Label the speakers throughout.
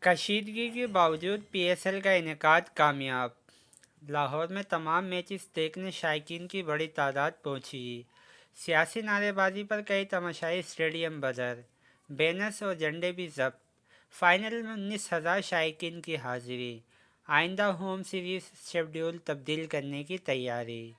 Speaker 1: कशीदगी के बावजूद पीएसएल का इनेकाद कामयाब। लाहौर में तमाम मैचेस देखने शायकीन की बड़ी तादाद पहुंची। सियासी नारेबाजी पर कई तमाशाई स्टेडियम बदर, बैनर्स और झंडे भी जब्त। फाइनल में 19,000 शायकीन की हाजिरी। आइंदा होम सीरीज शेड्यूल तब्दील करने की तैयारी।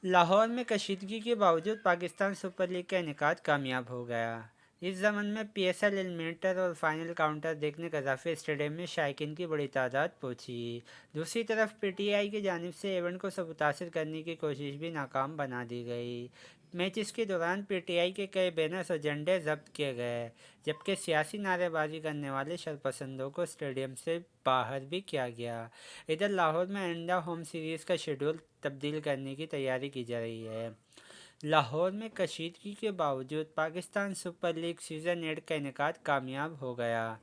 Speaker 1: लाहौर में कशीदगी के बावजूद पाकिस्तान सुपर लीग का इनेकाद कामयाब हो गया। इस ज़मन में पीएसएल एलिमिनेटर और फाइनल काउंटर देखने कज़ाफ़ी स्टेडियम में शायकीन की बड़ी तादाद पहुंची। दूसरी तरफ पीटीआई की जानिब से इवेंट को मुतासिर करने की कोशिश भी नाकाम बना दी गई। मैचेस के दौरान पीटीआई के कई बैनर्स और झंडे जब्त किए गए, जबकि सियासी नारेबाजी करने वाले शरपसंदों को स्टेडियम से बाहर भी किया गया। इधर लाहौर में आइंदा होम सीरीज़ का शेड्यूल तब्दील करने की तैयारी की जा रही है। लाहौर में कशीदगी के बावजूद पाकिस्तान सुपर लीग सीज़न 8 का इनेकाद कामयाब हो गया।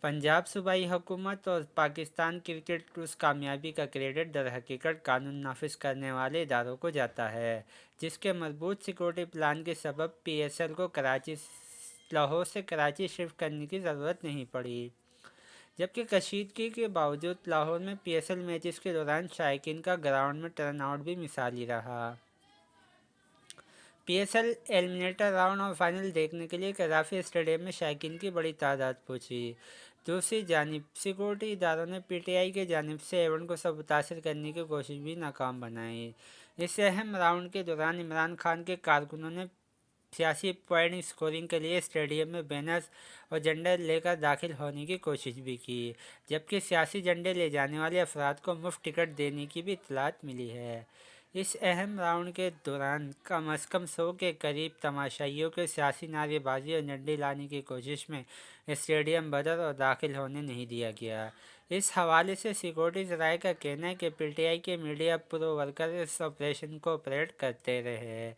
Speaker 1: पंजाब सूबाई हुकूमत और पाकिस्तान क्रिकेट उस कामयाबी का क्रेडिट दरहकीकत कानून नाफिज करने वाले इदारों को जाता है, जिसके मजबूत सिक्योरिटी प्लान के सबब पीएसएल को लाहौर से कराची शिफ्ट करने की ज़रूरत नहीं पड़ी। जबकि कशीदगी के बावजूद लाहौर में पीएसएल मैचेस के दौरान शायकीन का ग्राउंड में टर्न आउट भी मिसाली रहा। पीएसएल एलिमिनेटर राउंड और फाइनल देखने के लिए कज़ाफ़ी स्टेडियम में शायकीन की बड़ी तादाद पहुंची। दूसरी जानिब सिक्योरिटी इदारों ने पीटीआई के जानिब से इवेंट को मुतासिर करने की कोशिश भी नाकाम बनाई। इस अहम राउंड के दौरान इमरान खान के कारकुनों ने सियासी पॉइंट स्कोरिंग के लिए स्टेडियम में बैनर्स और झंडे लेकर दाखिल होने की कोशिश भी की, जबकि सियासी झंडे ले जाने वाले अफराद को मुफ्त टिकट देने की भी इत्तलात मिली है। इस अहम राउंड के दौरान कम अज़ कम 100 के करीब तमाशाइयों को सियासी नारेबाजी और झंडे लाने की कोशिश में स्टेडियम बदर और दाखिल होने नहीं दिया गया। इस हवाले से सिक्योरिटी ज़राए का कहना है कि पीटीआई के मीडिया प्रो वर्कर इस ऑपरेशन को ऑपरेट करते रहे।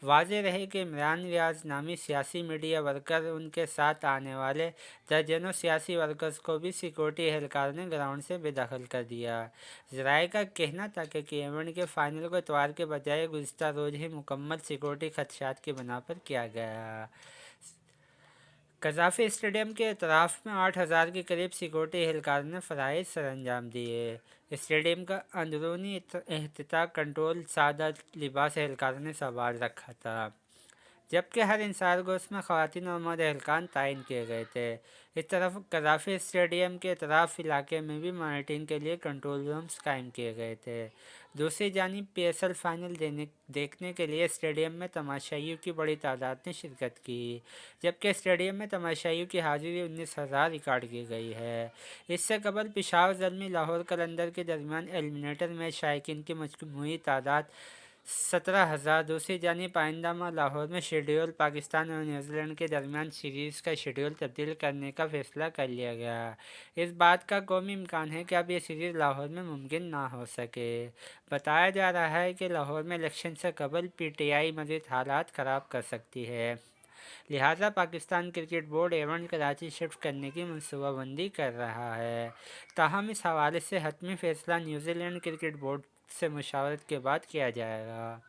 Speaker 1: वाज़ेह रहे कि इमरान रियाज नामी सियासी मीडिया वर्कर उनके साथ आने वाले दर्जनों सियासी वर्कर्स को भी सिक्योरिटी एहलकारों ने ग्राउंड से बेदखल कर दिया। ज़राए का कहना था कि इवेंट के फाइनल को इतवार के बजाय गुज़िश्ता रोज़ ही मुकम्मल सिक्योरिटी खदशात की बिना पर किया गया। कज़ाफ़ी स्टेडियम के अतराफ़ में 8,000 के करीब सिक्योरिटी एहलकारों ने फ़राइज़ सरअंजाम दिए। स्टेडियम का अंदरूनी एहतिता कंट्रोल सादा लिबास एहलकारों ने संभाल रखा था, जबकि हर इंसार गोश्त में ख़वातीन और मर्द एहलकार तैन किए गए थे। इस तरफ कज़ाफ़ी स्टेडियम के अतराफ़ इलाके में भी मॉनिटरिंग के लिए कंट्रोल रूम्स कायम किए गए थे। दूसरी जानिब पीएसएल फाइनल देखने के लिए स्टेडियम में तमाशाइयों की बड़ी तादाद ने शिरकत की, जबकि स्टेडियम में तमाशाइयों की हाजिरी 19,000 रिकॉर्ड की गई है। इससे कबल पेशावर ज़ल्मी लाहौर कलंदर के दरमियान एलिमिनेटर मैच शायकीन की मजमूई तादाद 17,000। दूसरी जानिब आइंदा माह लाहौर में शेड्यूल पाकिस्तान और न्यूजीलैंड के दरमियान सीरीज़ का शेड्यूल तब्दील करने का फैसला कर लिया गया। इस बात का कौमी इम्कान है कि अब यह सीरीज़ लाहौर में मुमकिन ना हो सके। बताया जा रहा है कि लाहौर में इलेक्शन से कबल पीटीआई मज़ीद हालात ख़राब कर सकती है, लिहाजा Pakistan cricket board event Karachi shift करने की मनसूबाबंदी कर रहा है। ताहम इस हवाले से हतमी फ़ैसला न्यूजीलैंड क्रिकेट बोर्ड से मुशावरत के बाद किया जाएगा।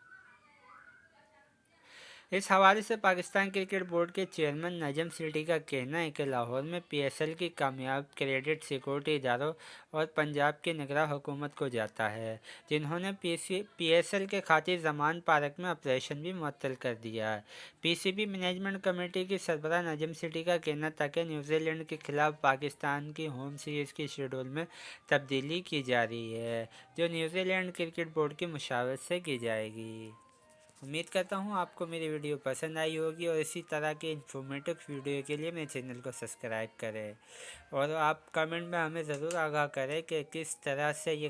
Speaker 1: इस हवाले से पाकिस्तान क्रिकेट बोर्ड के चेयरमैन नजम सेठी का कहना है कि लाहौर में पीएसएल की कामयाब क्रेडिट सिक्योरिटी इदारों और पंजाब की निगरां हुकूमत को जाता है, जिन्होंने पीएसएल के खातिर जमान पार्क में ऑपरेशन भी मुअत्तल कर दिया है। पीसीबी मैनेजमेंट कमेटी की सरबराह नजम सेठी का कहना था कि न्यूजीलैंड के खिलाफ पाकिस्तान की होम सीरीज़ की शेड्यूल में तब्दीली की जा रही है, जो न्यूजीलैंड क्रिकेट बोर्ड की मुशावरत से की जाएगी। उम्मीद करता हूँ आपको मेरी वीडियो पसंद आई होगी और इसी तरह के इन्फॉर्मेटिव वीडियो के लिए मेरे चैनल को सब्सक्राइब करें और आप कमेंट में हमें ज़रूर आगाह करें कि किस तरह से ये